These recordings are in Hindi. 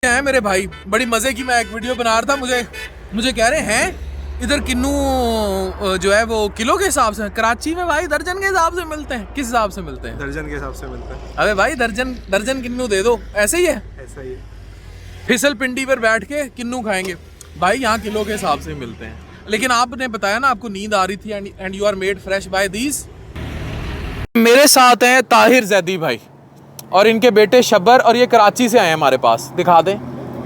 है मेरे भाई, बड़ी मजे की मैं एक वीडियो बना रहा था। मुझे कह रहे हैं इधर किन्नू जो है वो किलो के हिसाब से, कराची में भाई दर्जन के हिसाब से मिलते हैं। किस हिसाब से मिलते हैं? दर्जन के हिसाब से मिलते हैं। अबे भाई दर्जन किन्नू दे दो, ऐसे ही है। ऐसा ही है। फिसल पिंडी पर बैठ के किन्नू खाएंगे भाई, यहाँ किलो के हिसाब से मिलते हैं। लेकिन आपने बताया ना आपको नींद आ रही थी and you are made fresh by these. मेरे साथ हैं ताहिर जैदी भाई और इनके बेटे शब्बर, और ये कराची से आए हैं हमारे पास। दिखा दें,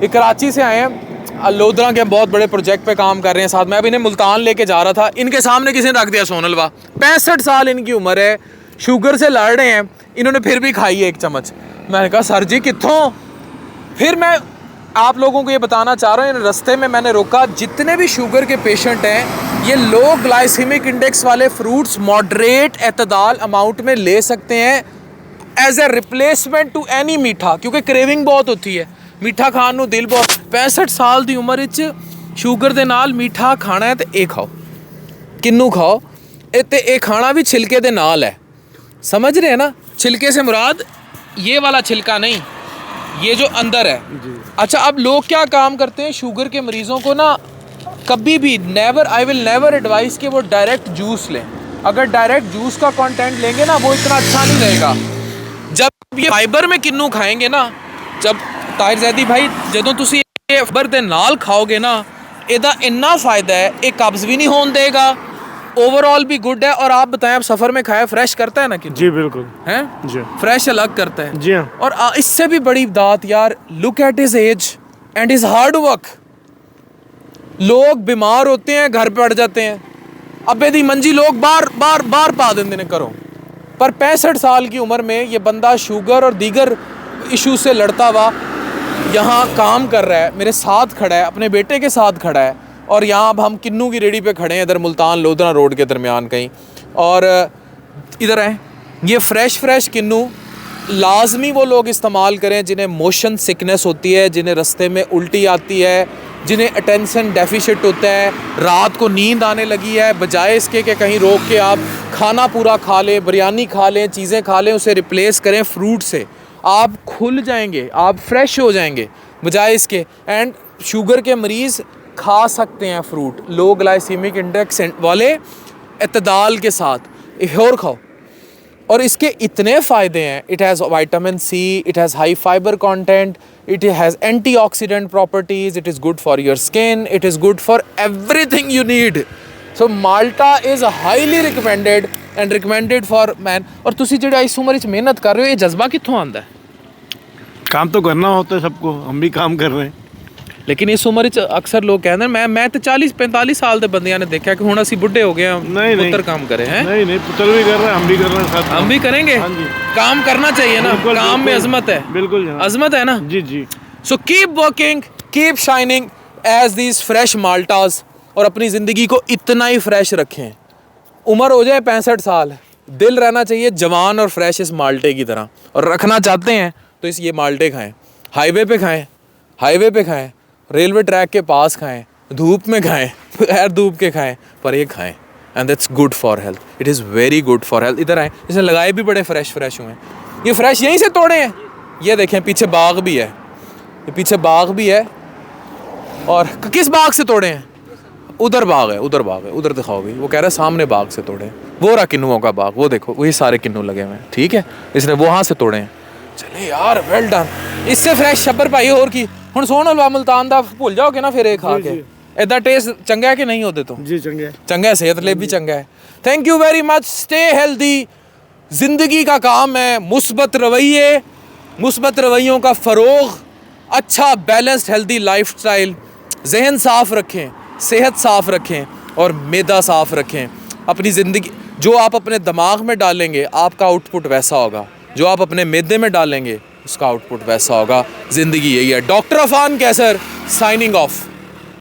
ये कराची से आए हैं, लोधरा के बहुत बड़े प्रोजेक्ट पे काम कर रहे हैं साथ में। अब इन्हें मुल्तान लेके जा रहा था, इनके सामने किसी ने रख दिया सोनलवा। 65 साल इनकी उम्र है, शुगर से लड़ रहे हैं, इन्होंने फिर भी खाई है 1 चम्मच। मैंने कहा सर जी कित्थों? फिर मैं आप लोगों को ये बताना चाह रहा हूँ, रास्ते में मैंने रोका, जितने भी शुगर के पेशेंट हैं ये लो ग्लाइसेमिक इंडेक्स वाले फ्रूट्स मॉडरेट एतदाल अमाउंट में ले सकते हैं as a replacement to any मीठा, क्योंकि क्रेविंग बहुत होती है मीठा खान नू, दिल बहुत। 65 साल की उम्र विच शुगर दे नाल मीठा खाना है तो ये खाओ, किन्नू खाओ। ये खाना भी छिलके दे नाल है, समझ रहे हैं ना? छिलके से मुराद ये वाला छिलका नहीं, ये जो अंदर है। अच्छा, अब लोग क्या काम करते हैं, शुगर के मरीज़ों को ना कभी भी आई विल नेवर एडवाइस कि वो डायरेक्ट जूस लें। अगर डायरेक्ट जूस का कंटेंट लेंगे ना, वो इतना अच्छा नहीं रहेगा। जब ये फाइबर में किन्नू खाएंगे ना, जब ताहिर जैदी भाई जदों तुसी ये फाइबर दे नाल खाओगे ना, इहदा इन्ना फ़ायदा है, ये कब्ज़ भी नहीं होने देगा, ओवरऑल भी गुड है। और आप बताएं, आप सफ़र में खाया, फ्रेश करता है ना किन्नू? जी बिल्कुल हैं जी, फ्रेश अलग करता है जी हाँ। और इससे भी बड़ी बात यार, look at his age and his hard work. लोग बीमार होते हैं, घर पड़ जाते हैं, अबे दी मंजी लोग बार पा देंगे ने करो, पर 65 साल की उम्र में ये बंदा शुगर और दीगर इशू से लड़ता हुआ यहाँ काम कर रहा है, मेरे साथ खड़ा है, अपने बेटे के साथ खड़ा है। और यहाँ अब हम किन्नू की रेडी पे खड़े हैं, इधर मुल्तान लोधरा रोड के दरमियान कहीं। और इधर हैं ये फ्रेश किन्नू लाजमी वो लोग इस्तेमाल करें जिन्हें मोशन सिकनेस होती है, जिन्हें रास्ते में उल्टी आती है, जिन्हें अटेंशन डेफिशिट होता है, रात को नींद आने लगी है। बजाय इसके कि कहीं रोक के आप खाना पूरा खा लें, बिरयानी खा लें, चीज़ें खा लें, उसे रिप्लेस करें फ्रूट से, आप खुल जाएंगे, आप फ्रेश हो जाएंगे बजाय इसके। एंड शुगर के मरीज़ खा सकते हैं फ्रूट लो ग्लाइसेमिक इंडेक्स वाले एतदाल के साथ, और खाओ। और इसके इतने फ़ायदे हैं, it has vitamin C, it has high fibre content, it has antioxidant properties, it is good for your skin, it is good for everything you need. So Malta is highly recommended and recommended for man. और तुसी जेड़ा इस उम्र विच मेहनत कर रहे हो, ये जज्बा कित्थों आंदा है? काम तो करना होता है सबको, हम भी काम कर रहे हैं। लेकिन इस उम्र विच अक्सर लोग कहते हैं, मैं तो 40-45 साल के बंदियां ने देखा कि हुण असीं बुढ़े हो गए हैं, पुत्र काम करे हैं। नहीं पुत्र भी कर रहे हैं, हम भी कर रहे हैं साथ। हम भी करेंगे, काम करना चाहिए ना, काम में अजमत है। बिल्कुल अजमत है ना। जी। So keep working, keep shining as these fresh maltas, और अपनी ज़िंदगी को इतना ही फ्रेश रखें। उम्र हो जाए 65 साल, दिल रहना चाहिए जवान और फ्रेश इस माल्टे की तरह। और रखना चाहते हैं तो ये माल्टे खाएं, हाईवे पे खाएं, रेलवे ट्रैक के पास खाएं, धूप में खाएं, बगैर धूप के खाएं, पर ये खाएं। And that's good for health, it is very good for health. इधर आए, इसने लगाए भी बड़े फ्रेश हुए हैं। ये फ्रेश यहीं से तोड़े हैं। ये देखें, पीछे बाग भी है, ये पीछे बाग भी है। और किस बाग से तोड़े हैं? उधर बाग है, उधर दिखाओ भी। वो कह रहा है सामने बाग से तोड़े हैं, वो रहा किन्नुओं का बाग, वो देखो वही सारे किन्नू लगे हुए हैं, ठीक है। इसने वहाँ से तोड़े हैं। चले यार, वेल डन। इससे फ्रेश शब्बर भाई और की ਹੁਣ सोन हलवा मुल्तान दा भूल जाओगे ना फिर एक खा के। इदा टेस्ट चंगा है कि नहीं होते? तो जी चंगा है, सेहत लिए भी चंगा है। Thank you very much, stay healthy. ज़िंदगी का काम है मुस्बत रवैयों का फ़रोग़, अच्छा बैलेंस्ड हेल्दी लाइफस्टाइल। जहन साफ़ रखें, सेहत साफ़ रखें और मैदा साफ़ रखें। अपनी ज़िंदगी, जो आप अपने दिमाग में डालेंगे आपका आउटपुट वैसा होगा, जो आप अपने मैदे में डालेंगे उसका आउटपुट वैसा होगा। ज़िंदगी यही है। डॉक्टर अफान कैसर साइनिंग ऑफ।